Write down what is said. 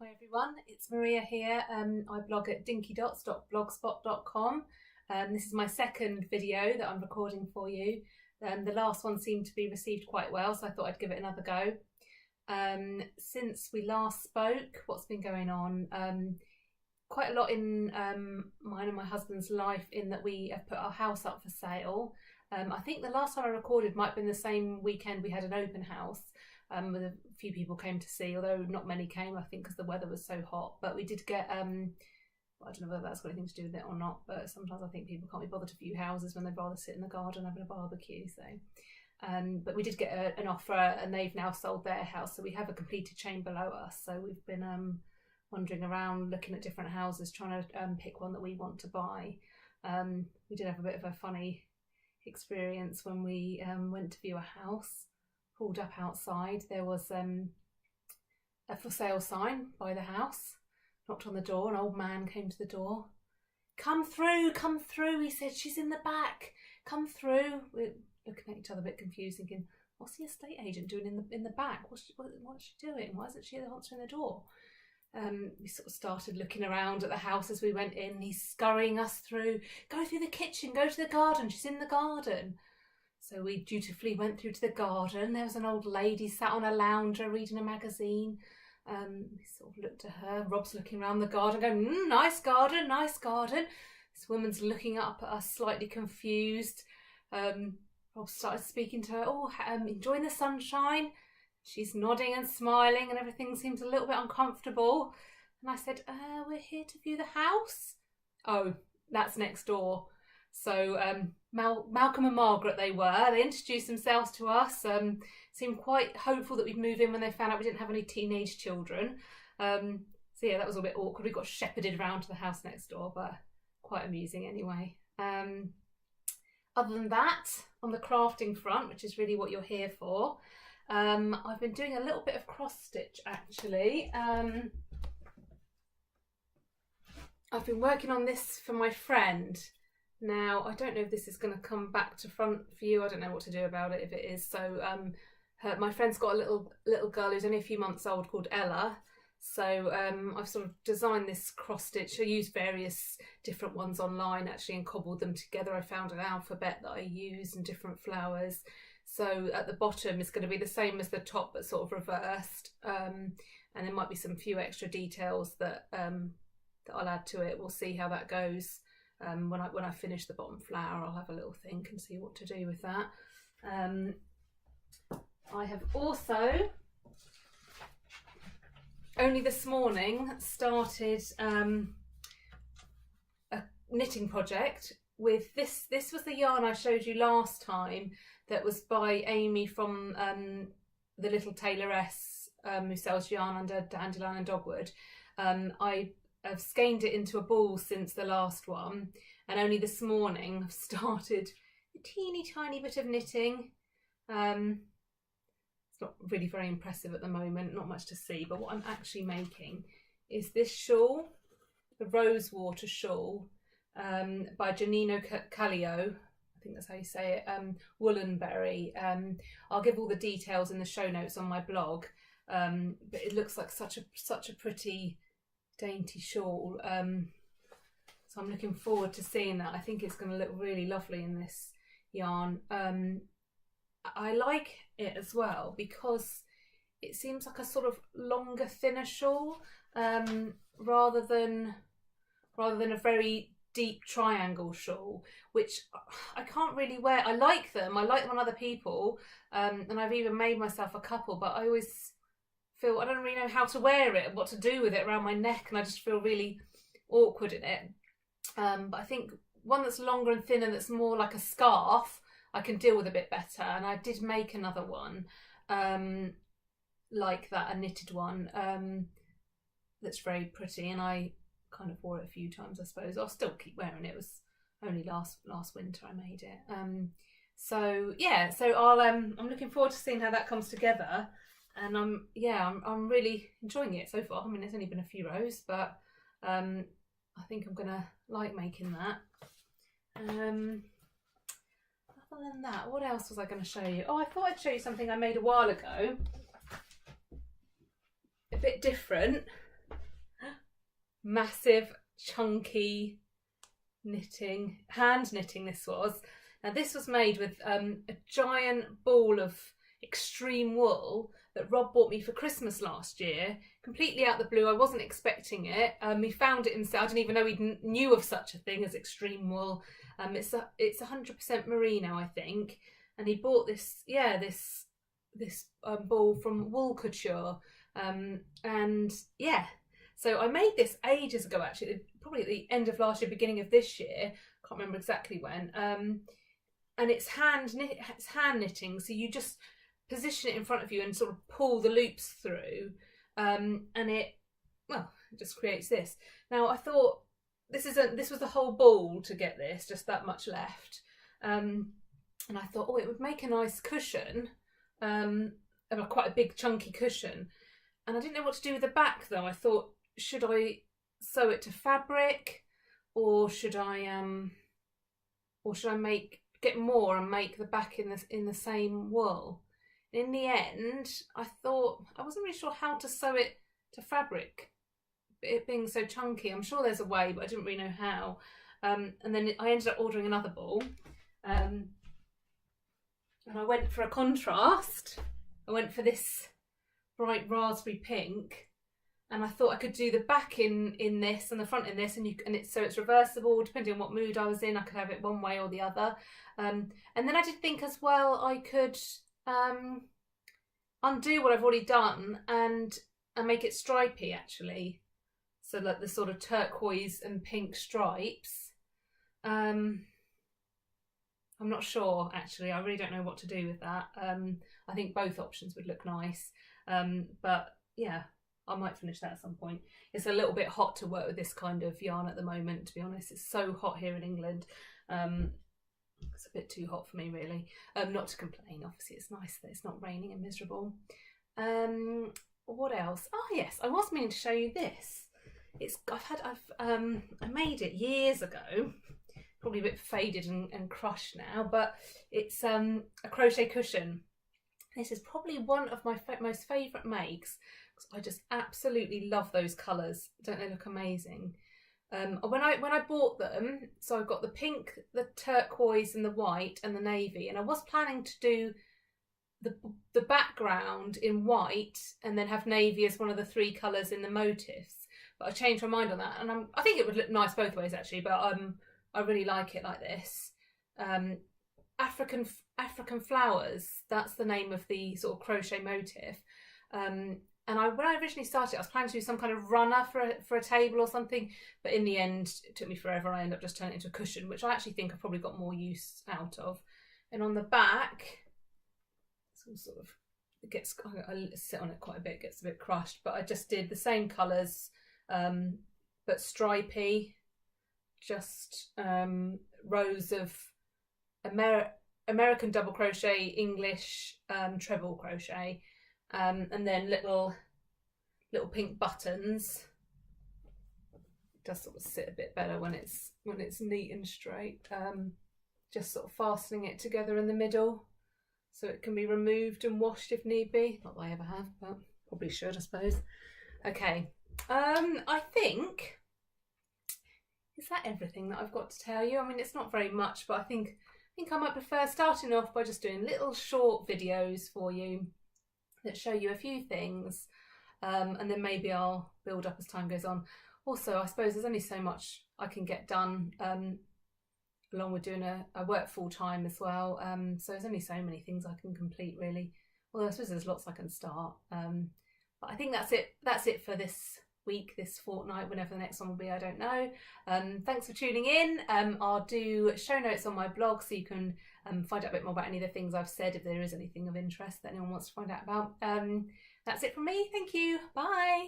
Hi everyone, it's Maria here. I blog at dinkydots.blogspot.com. This is my second video that I'm recording for you. The last one seemed to be received quite well, so I thought I'd give it another go. Since we last spoke, what's been going on? Quite a lot in mine and my husband's life, in that we have put our house up for sale. I think the last time I recorded might have been the same weekend we had an open house. With a few people came to see, although not many came, I think, because the weather was so hot. But we did get, I don't know whether that's got anything to do with it or not, but sometimes I think people can't be bothered to view houses when they'd rather sit in the garden having a barbecue. So, but we did get an offer, and they've now sold their house, so we have a completed chain below us. So we've been wandering around looking at different houses, trying to pick one that we want to buy. We did have a bit of a funny experience when we went to view a house. Pulled up outside, there was a for sale sign by the house. Knocked on the door, an old man came to the door. Come through, he said, she's in the back, come through. We're looking at each other a bit confused, thinking, what's the estate agent doing in the back? What's she doing? Why isn't she answering the door? We sort of started looking around at the house as we went in. He's scurrying us through. Go through the kitchen, go to the garden, she's in the garden. So we dutifully went through to the garden. There was an old lady sat on a lounger reading a magazine. We sort of looked at her. Rob's looking around the garden going, nice garden, nice garden. This woman's looking up at us slightly confused. Rob started speaking to her, enjoying the sunshine. She's nodding and smiling and everything seems a little bit uncomfortable. And I said, we're here to view the house. Oh, that's next door. So Malcolm and Margaret they introduced themselves to us, seemed quite hopeful that we'd move in when they found out we didn't have any teenage children. So yeah, that was a bit awkward. We got shepherded around to the house next door, but quite amusing anyway. Other than that, on the crafting front, which is really what you're here for, I've been doing a little bit of cross stitch actually. I've been working on this for my friend. Now, I don't know if this is going to come back to front for you. I don't know what to do about it if it is. So my friend's got a little girl who's only a few months old called Ella. So I've sort of designed this cross stitch. I used various different ones online actually and cobbled them together. I found an alphabet that I used and different flowers. So at the bottom it's going to be the same as the top but sort of reversed. And there might be some few extra details that I'll add to it. We'll see how that goes. When I finish the bottom flower, I'll have a little think and see what to do with that. I have also only this morning started a knitting project with this. This was the yarn I showed you last time that was by Amy from the Little Tailoress, who sells yarn under Dandelion and Dogwood. I've skeined it into a ball since the last one, and only this morning I've started a teeny tiny bit of knitting. It's not really very impressive at the moment, not much to see, but what I'm actually making is this shawl, the Rosewater shawl, by Janino Callio, I think that's how you say it, Woolenberry. I'll give all the details in the show notes on my blog, but it looks like such a pretty dainty shawl, so I'm looking forward to seeing that. I think it's going to look really lovely in this yarn. I like it as well because it seems like a sort of longer, thinner shawl, rather than a very deep triangle shawl, which I can't really wear. I like them on other people, and I've even made myself a couple, but I always feel I don't really know how to wear it and what to do with it around my neck, and I just feel really awkward in it. But I think one that's longer and thinner, that's more like a scarf, I can deal with a bit better. And I did make another one like that, a knitted one, that's very pretty, and I kind of wore it a few times, I suppose. I'll still keep wearing it. It was only last winter I made it. So yeah, so I'm looking forward to seeing how that comes together. And I'm really enjoying it so far. I mean, there's only been a few rows, but I think I'm gonna like making that. Other than that, what else was I going to show you? Oh, I thought I'd show you something I made a while ago. A bit different. massive, chunky hand knitting this was. Now this was made with a giant ball of extreme wool that Rob bought me for Christmas last year, completely out of the blue. I wasn't expecting it. He found it in, I didn't even know he knew of such a thing as extreme wool. It's 100% merino, I think, and he bought this ball from Wool Couture, and yeah. So I made this ages ago, actually, probably at the end of last year, beginning of this year. Can't remember exactly when. And it's hand knitting, so you just position it in front of you and sort of pull the loops through, and it just creates this. Now I thought this was the whole ball to get this, just that much left, and I thought, oh, it would make a nice cushion, quite a big chunky cushion, and I didn't know what to do with the back though. I thought, should I sew it to fabric, or should I get more and make the back in the same wool? In the end, I thought I wasn't really sure how to sew it to fabric, it being so chunky. I'm sure there's a way, but I didn't really know how. And then I ended up ordering another ball, and I went for a contrast. I went for this bright raspberry pink, and I thought I could do the back in this and the front in this, so it's reversible depending on what mood I was in. I could have it one way or the other. And then I did think as well I could undo what I've already done and make it stripy, actually, so like the sort of turquoise and pink stripes. I'm not sure, actually. I really don't know what to do with that. I think both options would look nice, but yeah, I might finish that at some point. It's a little bit hot to work with this kind of yarn at the moment, to be honest. It's so hot here in England. It's a bit too hot for me, really. Not to complain, obviously it's nice that it's not raining and miserable. What else? Oh yes, I was meaning to show you this. I made it years ago, probably a bit faded and crushed now, but it's a crochet cushion. This is probably one of my most favourite makes, because I just absolutely love those colours. Don't they look amazing? When I bought them, so I've got the pink, the turquoise and the white and the navy, and I was planning to do the background in white and then have navy as one of the three colours in the motifs, but I changed my mind on that, and I think it would look nice both ways, actually, but I really like it like this. African flowers, that's the name of the sort of crochet motif. And when I originally started, I was planning to do some kind of runner for a table or something, but in the end, it took me forever. I ended up just turning it into a cushion, which I actually think I've probably got more use out of. And on the back, it's all sort of, I sit on it quite a bit, it gets a bit crushed, but I just did the same colours, but stripy, just rows of American double crochet, English treble crochet, and then little pink buttons. It does sort of sit a bit better when it's neat and straight. Just sort of fastening it together in the middle so it can be removed and washed if need be. Not that I ever have, but probably should, I suppose. Okay, I think, is that everything that I've got to tell you? I mean, it's not very much, but I think I might prefer starting off by just doing little short videos for you that show you a few things, and then maybe I'll build up as time goes on. Also, I suppose there's only so much I can get done, along with doing I work full time as well, so there's only so many things I can complete, really. Well, I suppose there's lots I can start, but I think that's it for this week, this fortnight, whenever the next one will be, I don't know. Thanks for tuning in. I'll do show notes on my blog so you can find out a bit more about any of the things I've said, if there is anything of interest that anyone wants to find out about. That's it from me. Thank you. Bye.